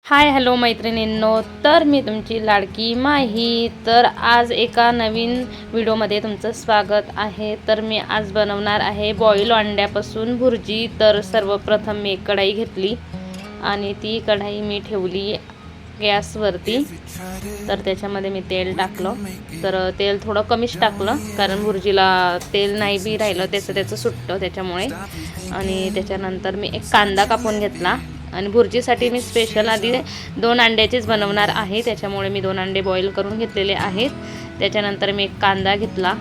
Hi hello मैत्रिणींनो, तर मी तुमची लाडकी माही. तर आज एका नवीन व्हिडिओमध्ये तुमचं स्वागत आहे. तर मी आज बनवणार आहे बॉईल अंड्यापासून भुर्जी. तर सर्वप्रथम मी एक कढाई घेतली आणि ती कढाई मी ठेवली गॅसवरती. तर त्याच्यामध्ये मी तेल टाकलं. तर तेल थोडं कमीच टाकलं कारण भुर्जीला तेल नाही बी राहिलं त्याचं सुटतं त्याच्यामुळे. आणि त्याच्यानंतर मी एक कांदा कापून घेतला आणि भुर्जीसाठी मी स्पेशल आधी 2 अंड्याचेच बनवणार आहे, त्याच्यामुळे मी 2 अंडे बॉईल करून घेतलेले आहेत. त्याच्यानंतर मी एक कांदा घेतला,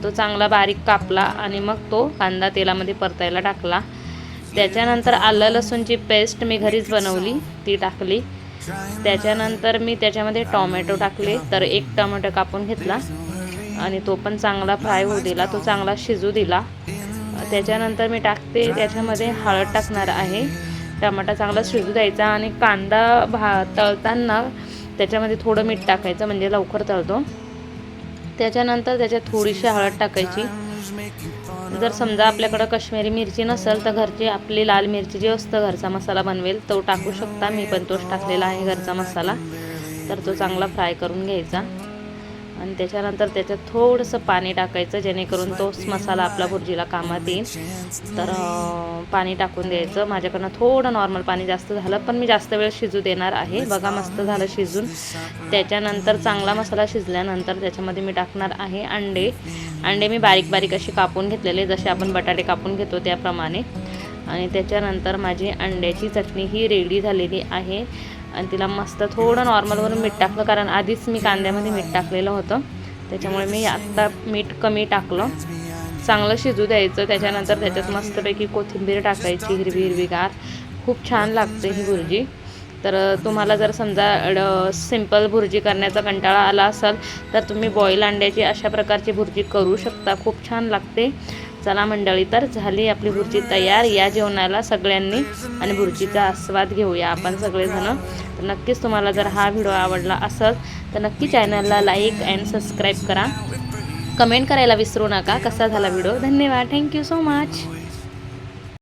तो चांगला बारीक कापला आणि मग तो कांदा तेलामध्ये परतायला टाकला. त्याच्यानंतर आलं लसूणची पेस्ट मी घरीच बनवली ती टाकली. त्याच्यानंतर मी त्याच्यामध्ये टोमॅटो टाकले. तर एक टोमॅटो कापून घेतला आणि तो पण चांगला फ्राय होऊ दिला, तो चांगला शिजू दिला. त्याच्यानंतर मी टाकते त्याच्यामध्ये हळद टाकणार आहे. टमाटा चांगला शिजू द्यायचा आणि कांदा तळताना त्याच्यामध्ये थोडं मीठ टाकायचं म्हणजे लवकर तळतो. त्याच्यानंतर त्याच्यात थोडीशी हळद टाकायची. जर समजा आपल्याकडं काश्मीरी मिरची नसेल तर घरची आपली लाल मिरची जी असतं घरचा मसाला बनवेल तो टाकू शकता. मी पण तोच टाकलेला आहे घरचा मसाला. तर तो चांगला फ्राय करून घ्यायचा आणि त्याच्यानंतर त्याच्यात थोडंसं पाणी टाकायचं जेणेकरून तोच मसाला आपला भुर्जीला कामात येईल. तर पाणी टाकून द्यायचं. माझ्याकडनं थोडं नॉर्मल पाणी जास्त झालं पण मी जास्त वेळ शिजू देणार आहे. बघा मस्त झालं शिजून. त्याच्यानंतर चांगला मसाला शिजल्यानंतर त्याच्यामध्ये मी टाकणार आहे अंडे मी बारीक बारीक अशी कापून घेतलेले, जसे आपण बटाटे कापून घेतो त्याप्रमाणे. आणि त्याच्यानंतर माझी अंड्याची चटणी ही रेडी झालेली आहे आणि तिला मस्त थोडं नॉर्मलवरून मीठ टाकलं कारण आधीच मी कांद्यामध्ये मीठ टाकलेलं होतं, त्याच्यामुळे मी आत्ता मीठ कमी टाकलं. चांगलं शिजू द्यायचं. त्याच्यानंतर त्याच्यात मस्तपैकी कोथिंबीर टाकायची हिरवीगार. खूप छान लागते ही भुर्जी. तर तुम्हाला जर समजा सिंपल भुर्जी करण्याचा कंटाळा आला असेल तर तुम्ही बॉईल अंड्याची अशा प्रकारची भुर्जी करू शकता, खूप छान लागते. चला मंडळी, तर झाली आपली भुर्जी तयार. या जेवणाला सगळ्यांनी आणि भुर्जीचा आस्वाद घेऊया आपण सगळेजण. तर नक्कीच तुम्हाला जर हा व्हिडिओ आवडला असेल तर नक्की चॅनलला लाईक अँड सबस्क्राईब करा. कमेंट करायला विसरू नका कसा झाला व्हिडिओ. धन्यवाद. Thank you so much.